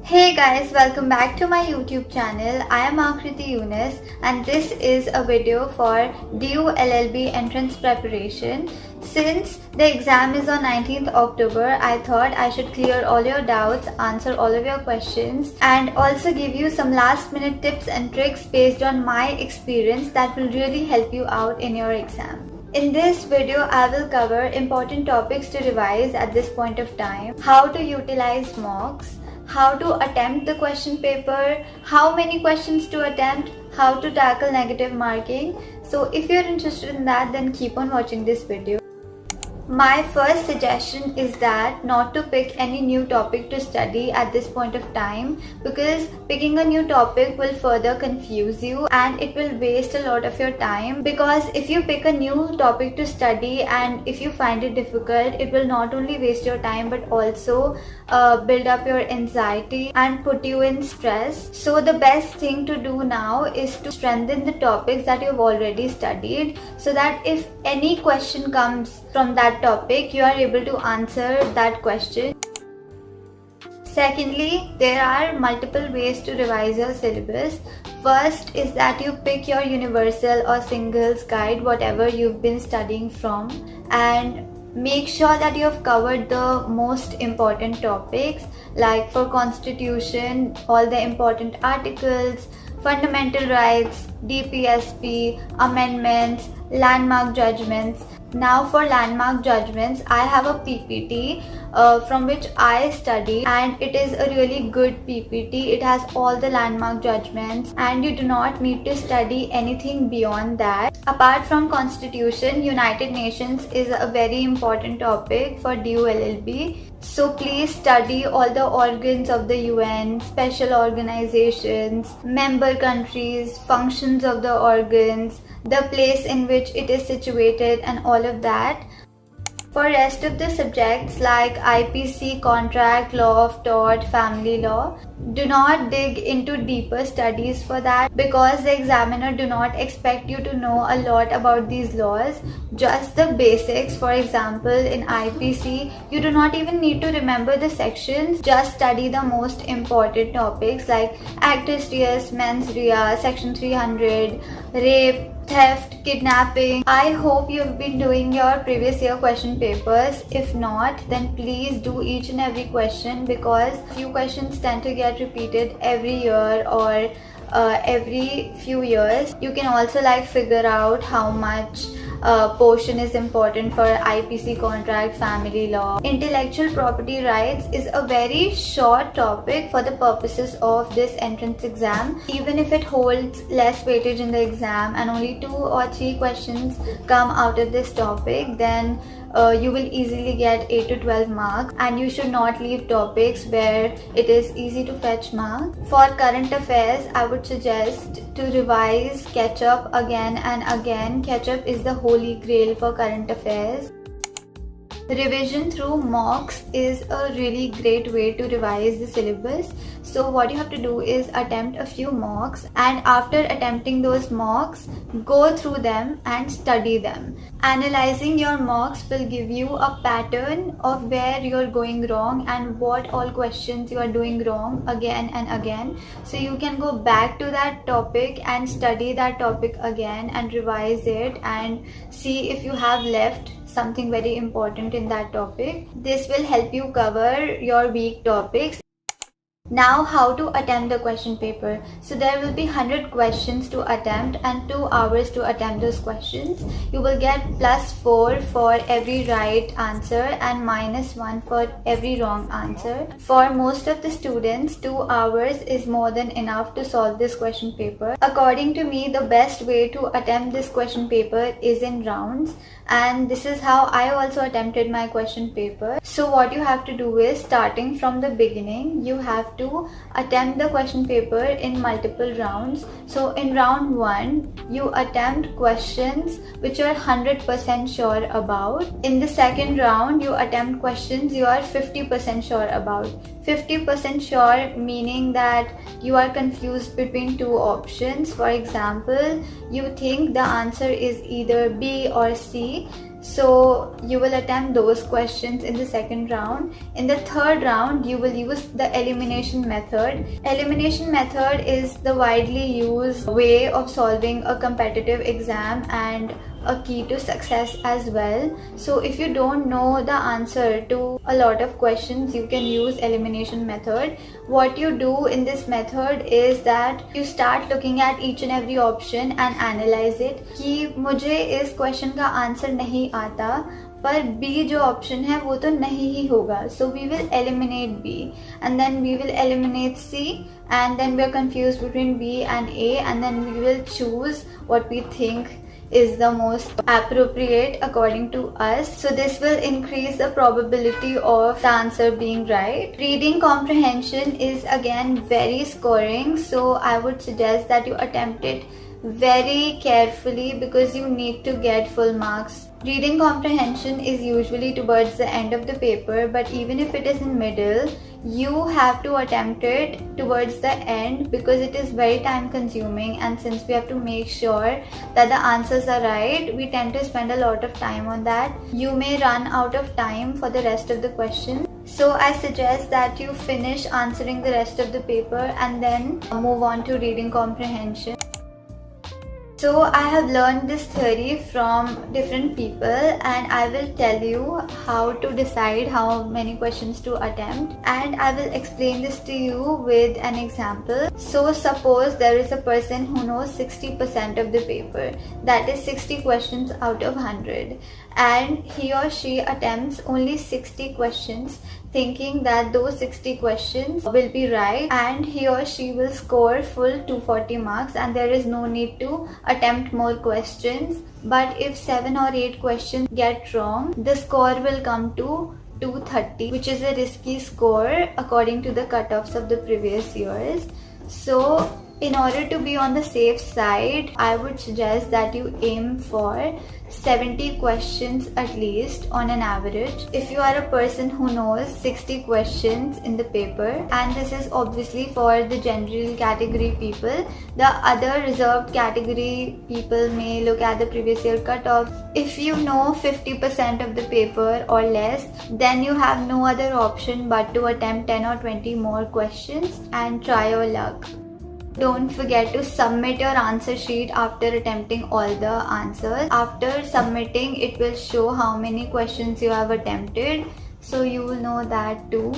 Hey guys, welcome back to my YouTube channel. I am Aakriti Yunas and this is a video for DU LLB entrance preparation. Since the exam is on 19th October, I thought I should clear all your doubts, answer all of your questions and also give you some last minute tips and tricks based on my experience that will really help you out in your exam. In this video, I will cover important topics to revise at this point of time, how to utilize mocks, how to attempt the question paper, how many questions to attempt, how to tackle negative marking. So if you're interested in that, then keep on watching this video. My first suggestion is that not to pick any new topic to study at this point of time, because picking a new topic will further confuse you and it will waste a lot of your time. Because if you pick a new topic to study and if you find it difficult, it will not only waste your time but also build up your anxiety and put you in stress. So the best thing to do now is to strengthen the topics that you've already studied, so that if any question comes from that topic, you are able to answer that question. Secondly, there are multiple ways to revise your syllabus. First is that you pick your universal or singles guide, whatever you've been studying from, and make sure that you have covered the most important topics. Like for Constitution, all the important articles, fundamental rights, DPSP, amendments, landmark judgments. Now for landmark judgments, I have a PPT from which I studied, and it is a really good PPT. It has all the landmark judgments and you do not need to study anything beyond that. Apart from Constitution, United Nations is a very important topic for DU LLB. So please study all the organs of the UN, special organizations, member countries, functions of the organs, the place in which it is situated and all of that. For rest of the subjects like IPC, contract, law of tort, family law, do not dig into deeper studies for that, because the examiner do not expect you to know a lot about these laws, just the basics. For example, in IPC, you do not even need to remember the sections, just study the most important topics like actus reus, mens rea, section 300, rape, theft, kidnapping. I hope you've been doing your previous year question papers. If not, then please do each and every question, because few questions tend to get repeated every year or every few years. You can also figure out how much portion is important for IPC, contract, family law. Intellectual property rights is a very short topic for the purposes of this entrance exam. Even if it holds less weightage in the exam and only 2 or 3 questions come out of this topic, then you will easily get 8 to 12 marks, and you should not leave topics where it is easy to fetch marks. For current affairs, I would suggest to revise catch up again and again. Catch up is the holy grail for current affairs. Revision through mocks is a really great way to revise the syllabus. So what you have to do is attempt a few mocks, and after attempting those mocks, go through them and study them. Analyzing your mocks will give you a pattern of where you're going wrong and what all questions you are doing wrong again and again. So you can go back to that topic and study that topic again and revise it and see if you have left something very important in that topic. This will help you cover your weak topics. Now, how to attempt the question paper. So there will be 100 questions to attempt and 2 hours to attempt those questions. You will get +4 for every right answer and -1 for every wrong answer. For most of the students, 2 hours is more than enough to solve this question paper. According to me, the best way to attempt this question paper is in rounds, and this is how I also attempted my question paper. So what you have to do is, starting from the beginning, you have to attempt the question paper in multiple rounds. So in round 1, you attempt questions which you are 100% sure about. In the second round, you attempt questions you are 50% sure about. 50% sure meaning that you are confused between 2 options. For example, you think the answer is either B or C. So you will attempt those questions in the second round. In the third round, you will use the elimination method. Elimination method is the widely used way of solving a competitive exam and a key to success as well. So if you don't know the answer to a lot of questions, you can use elimination method. What you do in this method is that you start looking at each and every option and analyze it कि मुझे इस question का answer नहीं आता पर B जो option है वो तो नहीं ही होगा, so we will eliminate B and then we will eliminate C and then we are confused between B and A and then we will choose what we think is the most appropriate according to us. So this will increase the probability of the answer being right. Reading comprehension is again very scoring, so I would suggest that you attempt it very carefully because you need to get full marks. Reading comprehension is usually towards the end of the paper, but even if it is in middle, you have to attempt it towards the end because it is very time consuming, and since we have to make sure that the answers are right, we tend to spend a lot of time on that. You may run out of time for the rest of the questions. So I suggest that you finish answering the rest of the paper and then move on to reading comprehension. So I have learned this theory from different people and I will tell you how to decide how many questions to attempt, and I will explain this to you with an example. So suppose there is a person who knows 60% of the paper, that is 60 questions out of 100, and he or she attempts only 60 questions thinking that those 60 questions will be right and he or she will score full 240 marks and there is no need to attempt more questions. But if 7 or 8 questions get wrong, the score will come to 230, which is a risky score according to the cutoffs of the previous years. So in order to be on the safe side, I would suggest that you aim for 70 questions at least on an average. If you are a person who knows 60 questions in the paper, and this is obviously for the general category people, the other reserved category people may look at the previous year cutoff. If you know 50% of the paper or less, then you have no other option but to attempt 10 or 20 more questions and try your luck. Don't forget to submit your answer sheet after attempting all the answers. After submitting, it will show how many questions you have attempted, so you will know that too.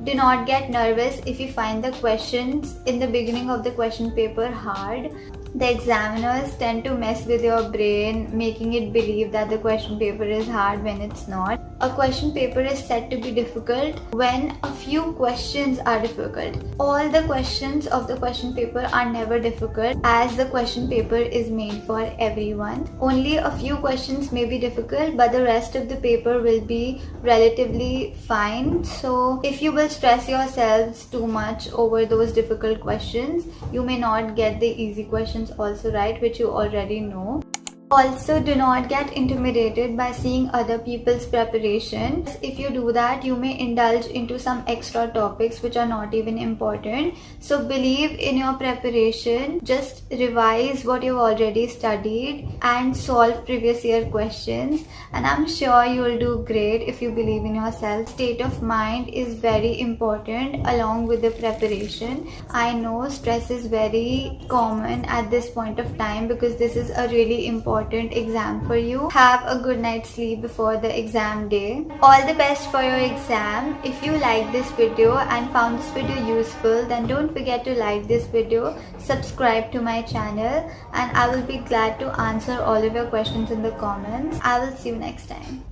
Do not get nervous if you find the questions in the beginning of the question paper hard. The examiners tend to mess with your brain, making it believe that the question paper is hard when it's not. A question paper is said to be difficult when a few questions are difficult. All the questions of the question paper are never difficult, as the question paper is made for everyone. Only a few questions may be difficult, but the rest of the paper will be relatively fine. So if you will stress yourselves too much over those difficult questions, you may not get the easy questions also right, which you already know. Also, do not get intimidated by seeing other people's preparation. If you do that, you may indulge into some extra topics which are not even important. So believe in your preparation. Just revise what you've already studied and solve previous year questions. And I'm sure you will do great if you believe in yourself. State of mind is very important along with the preparation. I know stress is very common at this point of time because this is a really important exam for you. Have a good night's sleep before the exam day. All the best for your exam. If you like this video and found this video useful, then don't forget to like this video, subscribe to my channel, and I will be glad to answer all of your questions in the comments. I will see you next time.